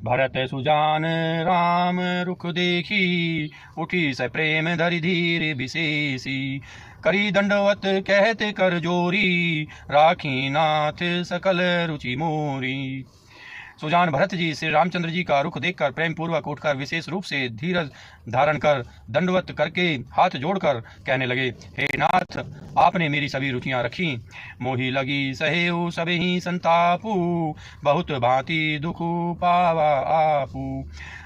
भरत सुजान राम रुख देखी, उठी स प्रेम धरि धीर विशेषी। करी दंडवत कहते कर जोरी, राखी नाथ सकल रुचि मोरी। सुजान भरत जी श्री रामचंद्र जी का रुख देखकर प्रेम पूर्वक उठकर विशेष रूप से धीरज धारण कर दंडवत करके हाथ जोड़कर कहने लगे, हे नाथ, आपने मेरी सभी रुचियां रखी, मोही लगी सहेऊ सबहि संतापू, बहुत भांति दुख पावा आपू।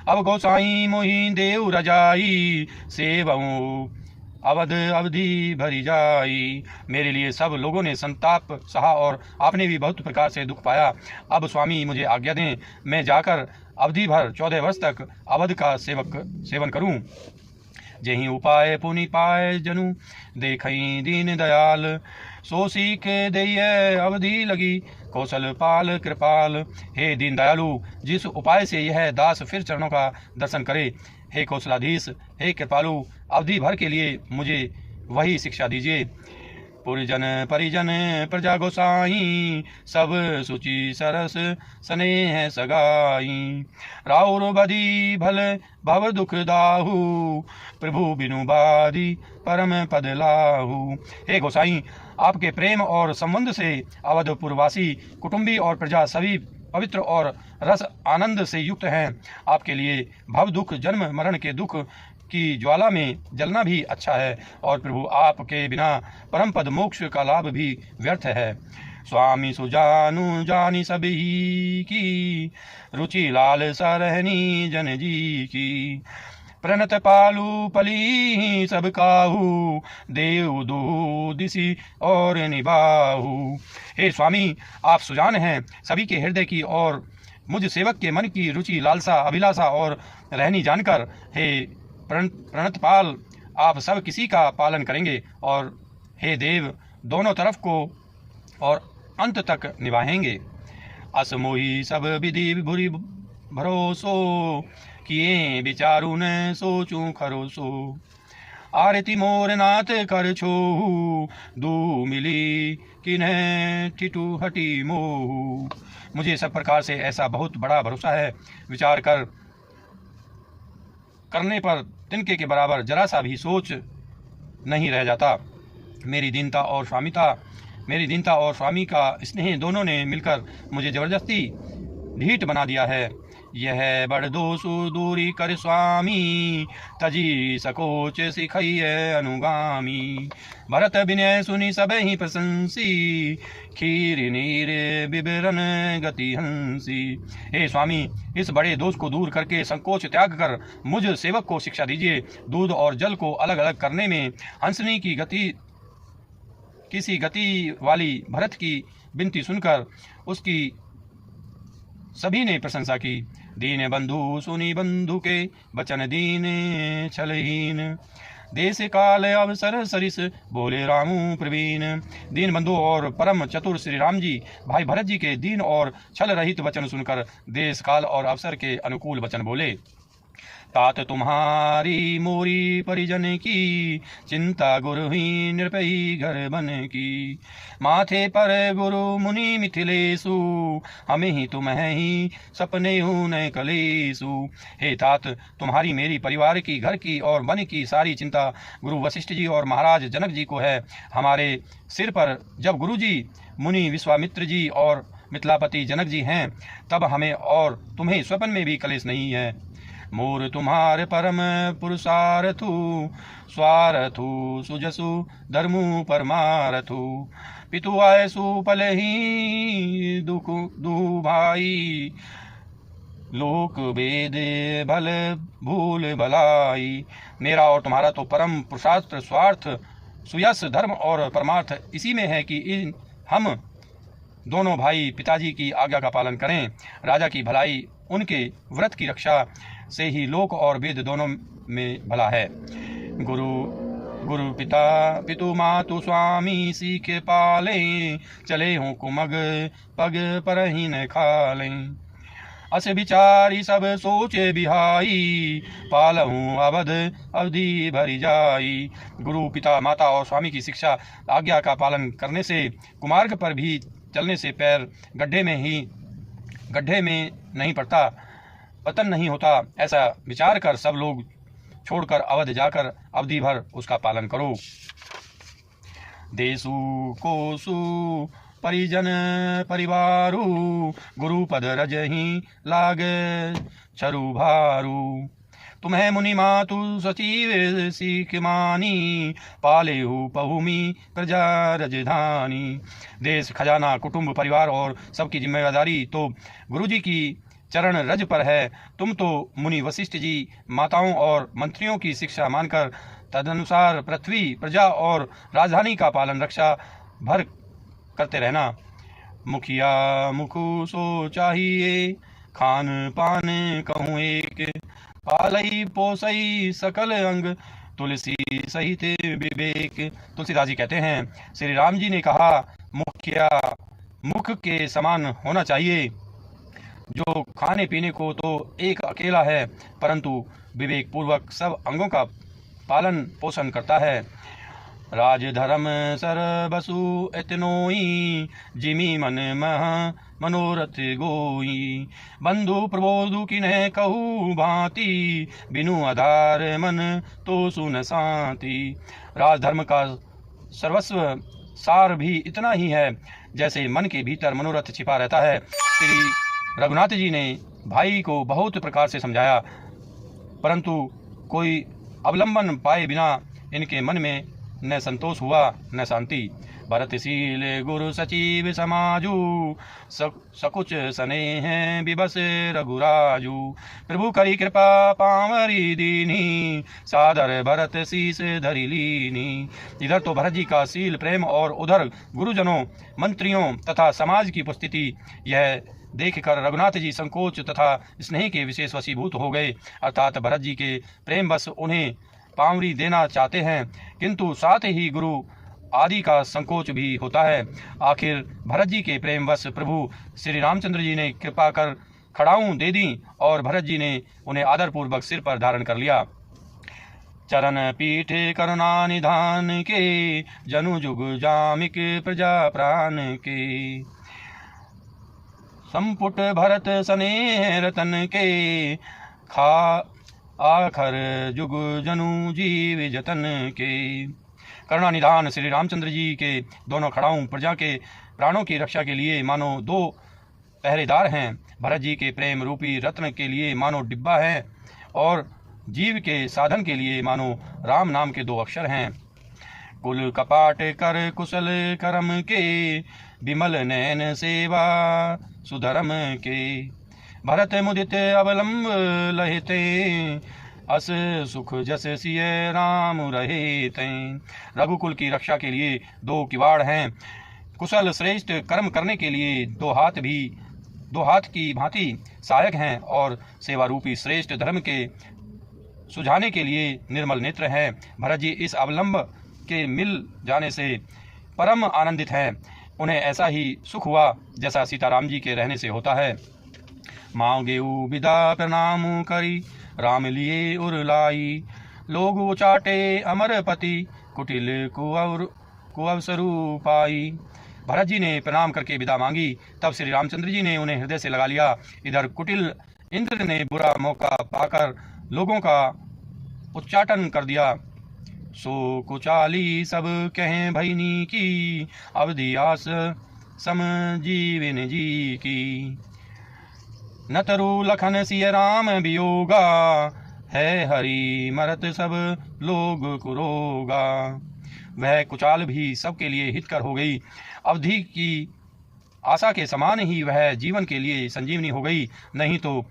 अब गोसाई मोही देव रजाई, सेवऊ अवध अवधि भरी जाई। मेरे लिए सब लोगों ने संताप सहा और आपने भी बहुत प्रकार से दुख पाया। अब स्वामी मुझे आज्ञा दें, मैं जाकर अवधि भर 14 वर्ष तक अवध का सेवन करूं। जेहि उपाय पुनि पाए जनु, देखई दीन दयाल, सो सीख दइए अवधि लगी, कौशल पाल कृपाल। हे दीन दयालु, जिस उपाय से यह दास फिर चरणों का दर्शन करे, हे कौशलाधीश, हे कृपालु, अवधि भर के लिए मुझे वही शिक्षा दीजिए। पुरजन परिजन प्रजा गोसाई, सब सुचि सरस स्नेह सगाई। राउर बदी भल भव दुख दाहु, प्रभु बिनु बादी परम पद लाहु। हे गोसाई, आपके प्रेम और संबंध से अवधपुरवासी कुटुंबी और प्रजा सभी पवित्र और रस आनंद से युक्त हैं। आपके लिए भव दुख जन्म मरण के दुख की ज्वाला में जलना भी अच्छा है, और प्रभु आपके बिना परम पद मोक्ष का लाभ भी व्यर्थ है। स्वामी सुजानु जानी सभी की, रुचि लाल सरहनी जन जी की। प्रणत पालू पली सब काहू, देव दो दिशि और निबाहू। हे स्वामी, आप सुजान हैं सभी के हृदय की, और मुझ सेवक के मन की रुचि लालसा अभिलाषा और रहनी जानकर, हे प्रणतपाल, आप सब किसी का पालन करेंगे, और हे देव, दोनों तरफ को और अंत तक निभाएंगे। असमोही सब विधि भूरि भरोसो, किए विचारू न सोचूं खरोसो। आरती मोर नाथ कर छोहू, दू मिली किन्ह टिटू हटी मोहू। मुझे सब प्रकार से ऐसा बहुत बड़ा भरोसा है, विचार करने पर तिनके के बराबर जरा सा भी सोच नहीं रह जाता। मेरी दीनता और स्वामी का स्नेह दोनों ने मिलकर मुझे जबरदस्ती ढीठ बना दिया है। यह बड़ दोषु दूरी कर स्वामी, तजी सकोच सिखइए अनुगामी। भरत विनय सुनि सब ही प्रशंसी, खीर नीर विवरण गति हंसी। हे स्वामी, इस बड़े दोष को दूर करके संकोच त्याग कर मुझ सेवक को शिक्षा दीजिए। दूध और जल को अलग अलग करने में हंसनी की किसी गति वाली भरत की विनती सुनकर उसकी सभी ने प्रशंसा की। दीन बंधु सुनी बंधु के, बचन दीन छलहीन। देश काल अवसर सरिस, बोले रामू प्रवीण। दीन बंधु और परम चतुर श्री राम जी भाई भरत जी के दीन और छल रहित वचन सुनकर देश काल और अवसर के अनुकूल वचन बोले। तात तुम्हारी मोरी परिजन की, चिंता गुरु ही नृपही घर बन की। माथे पर गुरु मुनि मिथिलेशु, हमें ही तुम्हें ही सपने न कलेशु। हे तात, तुम्हारी मेरी परिवार की, घर की और वन की सारी चिंता गुरु वशिष्ठ जी और महाराज जनक जी को है। हमारे सिर पर जब गुरु जी, मुनि विश्वामित्र जी और मिथिलापति जनक जी हैं, तब हमें और तुम्हें स्वप्न में भी कलेश नहीं है। मोर तुम्हारे परम पुरुषार्थु, स्वार्थु सुजसु धर्मु परमार्थु। पितु आयसु पल ही दु भाई, लोक वेद भल भूल भलाई। मेरा और तुम्हारा तो परम पुरुषार्थ, स्वार्थ, सुयस, धर्म और परमार्थ इसी में है कि हम दोनों भाई पिताजी की आज्ञा का पालन करें। राजा की भलाई उनके व्रत की रक्षा से ही लोक और वेद दोनों में भला है। गुरु पिता पितु मातु स्वामी, सीखे पाले, चले हूँ कुमग पग पर ही न खाले। अस विचारी सब सोचे बिहाई, पालहूँ अवध अवधि भरी जाई। गुरु पिता माता और स्वामी की शिक्षा आज्ञा का पालन करने से कुमार्ग पर भी चलने से पैर गड्ढे में नहीं पड़ता। पतन नहीं होता, ऐसा विचार कर सब लोग छोड़कर अवध जाकर अवधि भर उसका पालन करो। देसु कोसु परिजन परिवारु, गुरु पद रजहि लाग चरु भारू। तुम्हें मुनि मातु सचिव सीख मानी, पालेहु पहुमी प्रजा रजधानी। देश, खजाना, कुटुंब, परिवार और सबकी जिम्मेदारी तो गुरु जी की चरण रज पर है। तुम तो मुनि वशिष्ठ जी, माताओं और मंत्रियों की शिक्षा मानकर तदनुसार पृथ्वी, प्रजा और राजधानी का पालन रक्षा भर करते रहना। मुखिया मुखु सो चाहिए, खान पान कहूँ एक, पालई पोसई सकल अंग, तुलसी सहित विवेक। तुलसीदास जी कहते हैं, श्री राम जी ने कहा, मुखिया मुख के समान होना चाहिए, जो खाने पीने को तो एक अकेला है, परंतु विवेक पूर्वक सब अंगों का पालन पोषण करता है। राज धर्म सर बसु एतनोई, जिमी मन मह मनोरथ गोई। बंधु प्रबोधु किन्ह कहू भांति, बिनु आधार मन तो सुन शांति। राजधर्म का सर्वस्व सार भी इतना ही है, जैसे मन के भीतर मनोरथ छिपा रहता है। श्री रघुनाथ जी ने भाई को बहुत प्रकार से समझाया, परंतु कोई अवलंबन पाए बिना इनके मन में न संतोष हुआ न शांति। भरतशील गुरु सचिव समाजू, सकुच स्नेह विबस रघुराजू। प्रभु करी कृपा पावरी दीनी, सादर भरत शीस धरि लीनी। इधर तो भरत जी का शील प्रेम और उधर गुरुजनों, मंत्रियों तथा समाज की उपस्थिति, यह देखकर रघुनाथ जी संकोच तथा स्नेह के विशेष वशीभूत हो गए। अर्थात भरत जी के प्रेम बस उन्हें पावरी देना चाहते हैं, किंतु साथ ही गुरु आदि का संकोच भी होता है। आखिर भरत जी के प्रेम वश प्रभु श्री रामचंद्र जी ने कृपा कर खड़ाऊं दे दी और भरत जी ने उन्हें आदरपूर्वक सिर पर धारण कर लिया। चरण पीठ करुणा निधान के, जनु जुग जामिक प्रजा प्राण के। संपुट भरत स्नेह रतन के, खा आखर जुग जनु जीव जतन के। करुणा निधान श्री रामचंद्र जी के दोनों खड़ाऊं प्रजा के प्राणों की रक्षा के लिए मानो दो पहरेदार हैं। भरत जी के प्रेम रूपी रत्न के लिए मानो डिब्बा है और जीव के साधन के लिए मानो राम नाम के दो अक्षर हैं। कुल कपाट कर कुशल करम के, विमल नयन सेवा सुधर्म के। भरत मुदित अवलंब लहिते, अस सुख जस सिय राम रहे तैं। रघुकुल की रक्षा के लिए दो किवाड़ हैं। कुशल श्रेष्ठ कर्म करने के लिए दो हाथ की भांति सहायक हैं और सेवा रूपी श्रेष्ठ धर्म के सुझाने के लिए निर्मल नेत्र हैं। भरत जी इस अवलंब के मिल जाने से परम आनंदित हैं। उन्हें ऐसा ही सुख हुआ जैसा सीताराम जी के रहने से होता है। मांगेऊ विदा प्रणाम करी, राम लिए उरलाई। लोग उचाटे अमरपति, कुटिल कुअवसरु पाई। भरत जी ने प्रणाम करके विदा मांगी, तब श्री रामचंद्र जी ने उन्हें हृदय से लगा लिया। इधर कुटिल इंद्र ने बुरा मौका पाकर लोगों का उच्चाटन कर दिया। सो कुचाली सब कहें भैनी की, अवधि आस सम जीवन जी की। नतरु लखन सिय राम वियोगा, है हरि मरत सब लोग कुरोगा। वह कुचाल भी सबके लिए हितकर हो गई। अवधि की आशा के समान ही वह जीवन के लिए संजीवनी हो गई। नहीं तो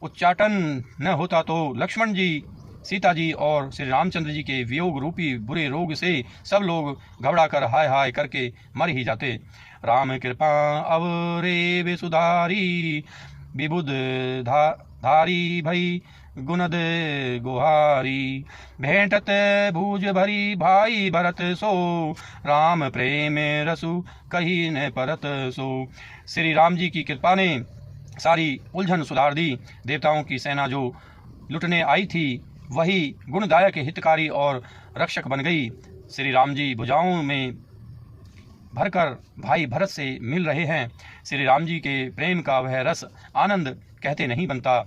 उच्चाटन न होता तो लक्ष्मण जी, सीता जी और श्री रामचंद्र जी के वियोग रूपी बुरे रोग से सब लोग घबराकर हाय हाय करके मर ही जाते। राम कृपा अवरे सुधारी, विबुध धारी भई गुणद गुहारी। भेंटत भूज भरी भाई भरत सो, राम प्रेम रसु कही न परत सो। श्री राम जी की कृपा ने सारी उलझन सुधार दी। देवताओं की सेना जो लुटने आई थी वही गुणदायक, हितकारी और रक्षक बन गई। श्री राम जी भुजाओं में भरकर भाई भरत से मिल रहे हैं। श्री राम जी के प्रेम का वह रस आनंद कहते नहीं बनता।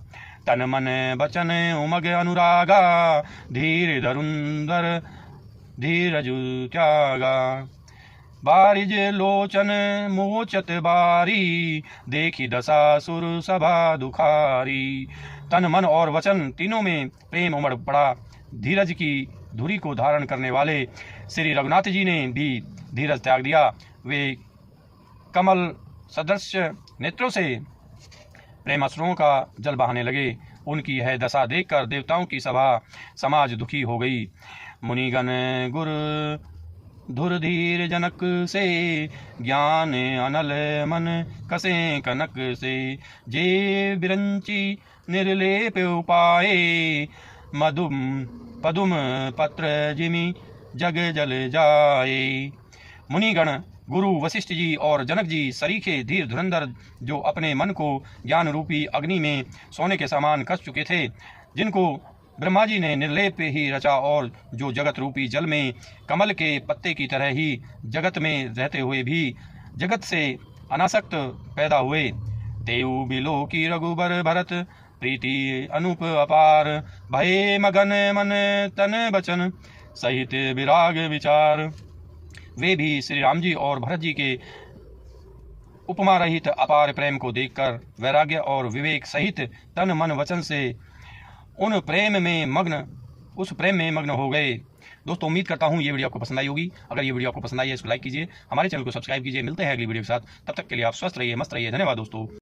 तन मन बचन उमग अनुरागा, धीर धरुंदर धीरज त्यागा। बारिज लोचन मोचत बारी, देखी दशा सुर सभा दुखारी। तन मन और वचन तीनों में प्रेम उमड़ पड़ा। धीरज की धुरी को धारण करने वाले श्री रघुनाथ जी ने भी धीरज त्याग दिया। वे कमल सदृश नेत्रों से प्रेमाश्रुओं का जल बहाने लगे। उनकी यह दशा देखकर देवताओं की सभा समाज दुखी हो गई। मुनिगण गुर धुर धीर जनक से, ज्ञान अनल मन कसे कनक से। जे बिरंची निर्लेप उपाये, मधुम पदुम पत्र जिमि जग जल जाए। मुनिगण गुरु वशिष्ठ जी और जनक जी सरीखे धीर धुरंधर, जो अपने मन को ज्ञान रूपी अग्नि में सोने के समान कस चुके थे, जिनको ब्रह्मा जी ने निर्लेप ही रचा और जो जगत रूपी जल में कमल के पत्ते की तरह ही जगत में रहते हुए भी जगत से अनासक्त पैदा हुए। देव बिलो की रघुबर भरत, प्रीति अनूप अपार। भये मगन मन तन बचन, सहित विराग विचार। वे भी श्री राम जी और भरत जी के उपमा रहित अपार प्रेम को देखकर वैराग्य और विवेक सहित तन मन वचन से उस प्रेम में मग्न हो गए। दोस्तों, उम्मीद करता हूँ ये वीडियो आपको पसंद आई होगी। अगर ये वीडियो आपको पसंद आई है इसको लाइक कीजिए, हमारे चैनल को सब्सक्राइब कीजिए। मिलते हैं अगली वीडियो के साथ, तब तक के लिए आप स्वस्थ रहिए, मस्त रहिए। धन्यवाद दोस्तों।